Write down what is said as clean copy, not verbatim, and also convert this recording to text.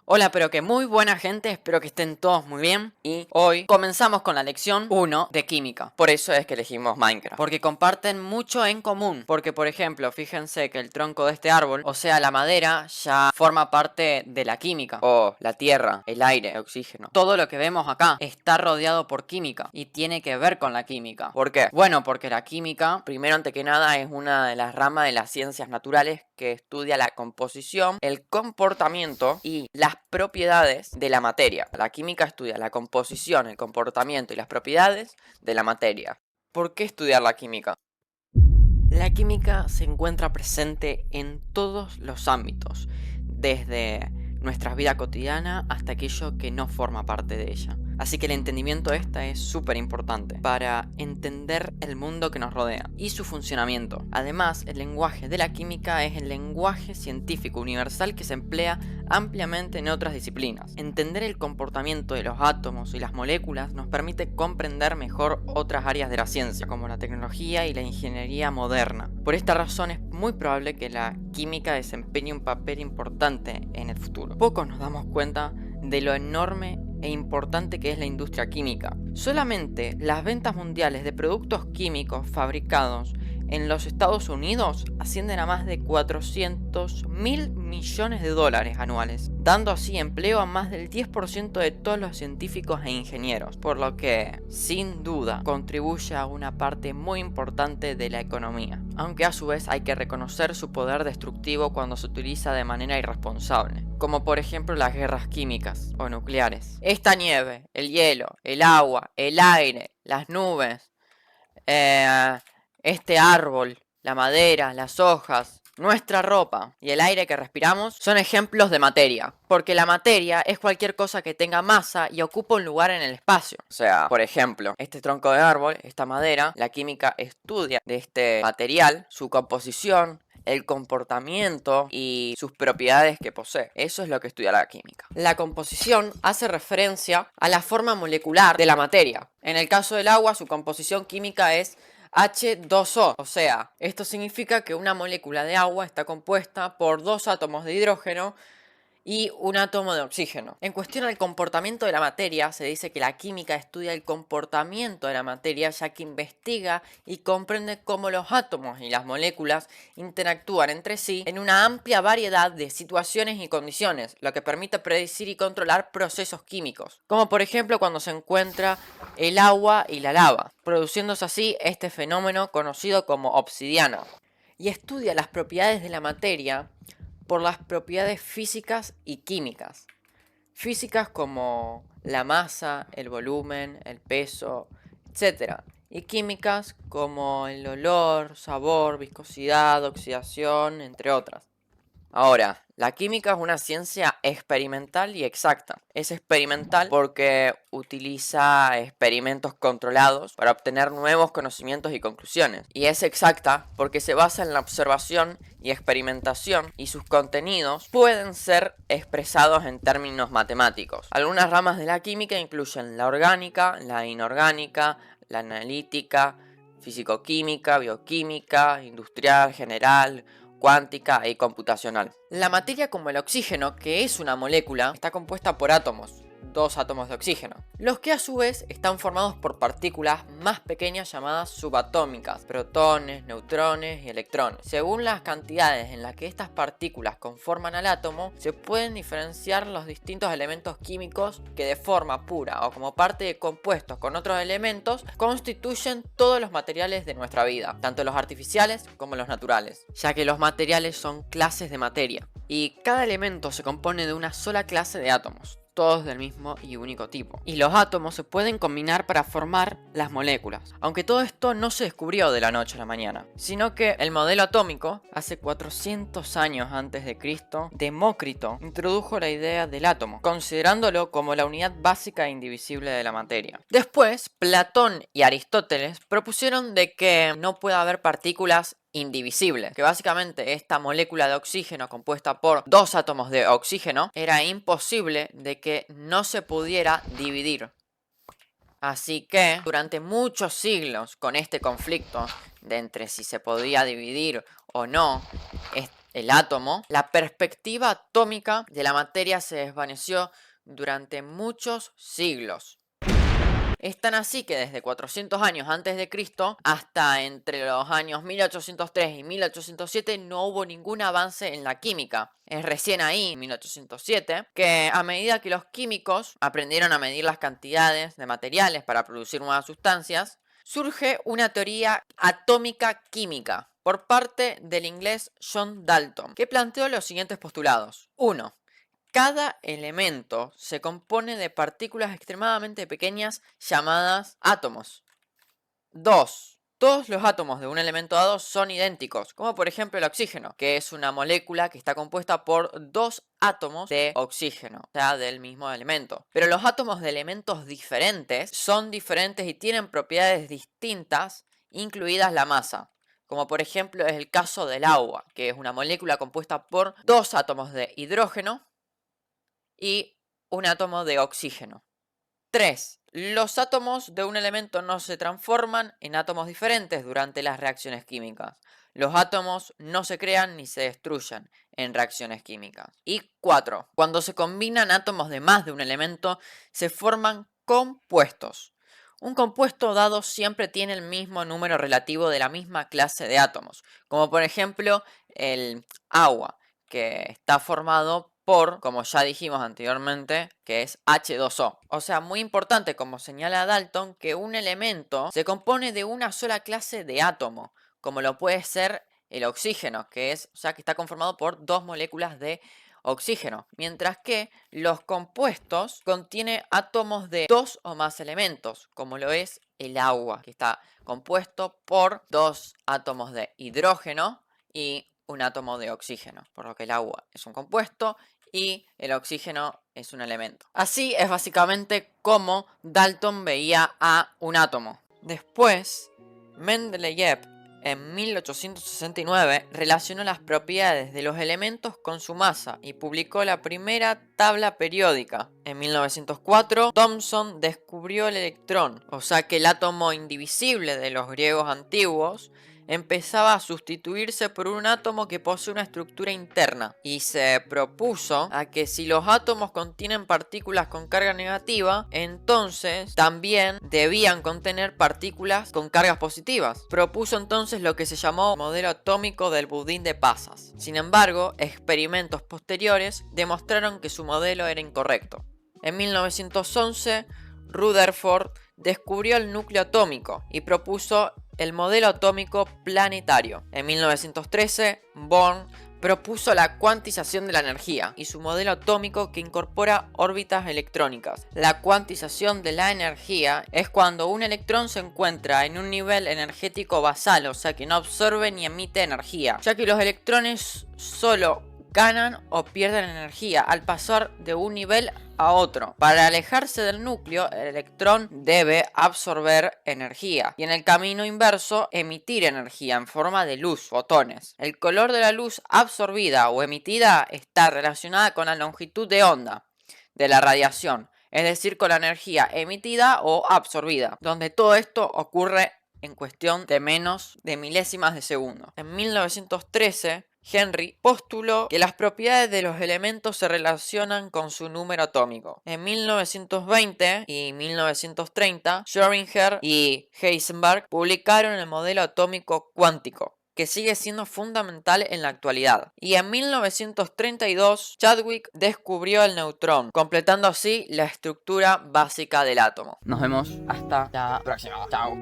Hola, pero que muy buena gente, espero que estén todos muy bien. Y hoy comenzamos con la lección 1 de química. Por eso es que elegimos Minecraft. Porque comparten mucho en común. Porque, por ejemplo, fíjense que el tronco de este árbol, o sea, la madera, ya forma parte de la química. O la tierra, el aire, el oxígeno. Todo lo que vemos acá está rodeado por química y tiene que ver con la química. ¿Por qué? Bueno, porque la química, Primero, ante que nada, es una de las ramas de las ciencias naturales que estudia la composición, el comportamiento y las propiedades de la materia. La química estudia la composición, el comportamiento y las propiedades de la materia. ¿Por qué estudiar la química? la química se encuentra presente en todos los ámbitos, desde nuestra vida cotidiana hasta aquello que no forma parte de ella. Así que el entendimiento de esta es súper importante para entender el mundo que nos rodea y su funcionamiento. Además, el lenguaje de la química es el lenguaje científico universal que se emplea ampliamente en otras disciplinas. Entender el comportamiento de los átomos y las moléculas nos permite comprender mejor otras áreas de la ciencia, como la tecnología y la ingeniería moderna. Por esta razón es muy probable que la química desempeñe un papel importante en el futuro. Pocos nos damos cuenta de lo enorme e importante que es la industria química. Solamente las ventas mundiales de productos químicos fabricados en los Estados Unidos ascienden a más de 400.000 millones de dólares anuales, dando así empleo a más del 10% de todos los científicos e ingenieros, por lo que, sin duda, contribuye a una parte muy importante de la economía, aunque a su vez hay que reconocer su poder destructivo cuando se utiliza de manera irresponsable, como por ejemplo las guerras químicas o nucleares. Esta nieve, el hielo, el agua, el aire, las nubes, este árbol, la madera, las hojas, nuestra ropa y el aire que respiramos son ejemplos de materia, porque la materia es cualquier cosa que tenga masa y ocupa un lugar en el espacio. O sea, por ejemplo, este tronco de árbol, esta madera, la química estudia de este material, su composición, el comportamiento y sus propiedades que posee. Eso es lo que estudia la química. La composición hace referencia a la forma molecular de la materia. En el caso del agua, su composición química es H2O, o sea, esto significa que una molécula de agua está compuesta por dos átomos de hidrógeno y un átomo de oxígeno. En cuestión al comportamiento de la materia, se dice que la química estudia el comportamiento de la materia, ya que investiga y comprende cómo los átomos y las moléculas interactúan entre sí en una amplia variedad de situaciones y condiciones, lo que permite predecir y controlar procesos químicos, como por ejemplo cuando se encuentra el agua y la lava, produciéndose así este fenómeno conocido como obsidiana. Y estudia las propiedades de la materia por las propiedades físicas y químicas. Físicas como la masa, el volumen, el peso, etc. Y químicas como el olor, sabor, viscosidad, oxidación, entre otras. Ahora, la química es una ciencia experimental y exacta. Es experimental porque utiliza experimentos controlados para obtener nuevos conocimientos y conclusiones. Y es exacta porque se basa en la observación y experimentación y sus contenidos pueden ser expresados en términos matemáticos. Algunas ramas de la química incluyen la orgánica, la inorgánica, la analítica, físico-química, bioquímica, industrial, general, cuántica y computacional. La materia, como el oxígeno, que es una molécula, está compuesta por átomos, dos átomos de oxígeno, los que a su vez están formados por partículas más pequeñas llamadas subatómicas, protones, neutrones y electrones. Según las cantidades en las que estas partículas conforman al átomo, se pueden diferenciar los distintos elementos químicos que de forma pura o como parte de compuestos con otros elementos constituyen todos los materiales de nuestra vida, tanto los artificiales como los naturales, ya que los materiales son clases de materia y cada elemento se compone de una sola clase de átomos, todos del mismo y único tipo. Y los átomos se pueden combinar para formar las moléculas. Aunque todo esto no se descubrió de la noche a la mañana, sino que el modelo atómico, hace 400 años antes de Cristo, Demócrito introdujo la idea del átomo, considerándolo como la unidad básica e indivisible de la materia. Después, Platón y Aristóteles propusieron de que no puede haber partículas indivisible, que básicamente esta molécula de oxígeno compuesta por dos átomos de oxígeno era imposible de que no se pudiera dividir. Así que durante muchos siglos con este conflicto de entre si se podía dividir o no, el átomo, la perspectiva atómica de la materia se desvaneció durante muchos siglos. Es tan así que desde 400 años antes de Cristo hasta entre los años 1803 y 1807 no hubo ningún avance en la química. Es recién ahí, en 1807, que a medida que los químicos aprendieron a medir las cantidades de materiales para producir nuevas sustancias, surge una teoría atómica química por parte del inglés John Dalton, que planteó los siguientes postulados. 1. Cada elemento se compone de partículas extremadamente pequeñas llamadas átomos. 2. Todos los átomos de un elemento dado son idénticos, como por ejemplo el oxígeno, que es una molécula que está compuesta por 2 átomos de oxígeno, o sea, del mismo elemento. Pero los átomos de elementos diferentes son diferentes y tienen propiedades distintas, incluidas la masa. Como por ejemplo es el caso del agua, que es una molécula compuesta por 2 átomos de hidrógeno y un átomo de oxígeno. 3. Los átomos de un elemento no se transforman en átomos diferentes durante las reacciones químicas. Los átomos no se crean ni se destruyen en reacciones químicas. Y 4. Cuando se combinan átomos de más de un elemento, se forman compuestos. Un compuesto dado siempre tiene el mismo número relativo de la misma clase de átomos, como por ejemplo el agua, que está formado por, como ya dijimos anteriormente, que es H2O. O sea, muy importante, como señala Dalton, que un elemento se compone de una sola clase de átomo, como lo puede ser el oxígeno, que está conformado por 2 moléculas de oxígeno, mientras que los compuestos contienen átomos de 2 o más elementos, como lo es el agua, que está compuesto por 2 átomos de hidrógeno y un átomo de oxígeno, por lo que el agua es un compuesto y el oxígeno es un elemento. Así es básicamente como Dalton veía a un átomo. Después, Mendeleev en 1869 relacionó las propiedades de los elementos con su masa y publicó la primera tabla periódica. En 1904, Thomson descubrió el electrón, o sea que el átomo indivisible de los griegos antiguos empezaba a sustituirse por un átomo que posee una estructura interna, y se propuso a que si los átomos contienen partículas con carga negativa, entonces también debían contener partículas con cargas positivas. Propuso entonces lo que se llamó modelo atómico del budín de pasas. Sin embargo, experimentos posteriores demostraron que su modelo era incorrecto. En 1911, Rutherford descubrió el núcleo atómico y propuso el modelo atómico planetario. En 1913, Born propuso la cuantización de la energía y su modelo atómico que incorpora órbitas electrónicas. La cuantización de la energía es cuando un electrón se encuentra en un nivel energético basal, o sea que no absorbe ni emite energía, ya que los electrones solo ganan o pierden energía al pasar de un nivel a otro. Para alejarse del núcleo, el electrón debe absorber energía y en el camino inverso emitir energía en forma de luz, fotones. El color de la luz absorbida o emitida está relacionada con la longitud de onda de la radiación, es decir, con la energía emitida o absorbida, donde todo esto ocurre en cuestión de menos de milésimas de segundo. En 1913, Henry postuló que las propiedades de los elementos se relacionan con su número atómico. En 1920 y 1930, Schrödinger y Heisenberg publicaron el modelo atómico cuántico, que sigue siendo fundamental en la actualidad. Y en 1932, Chadwick descubrió el neutrón, completando así la estructura básica del átomo. Nos vemos hasta la próxima. Chao.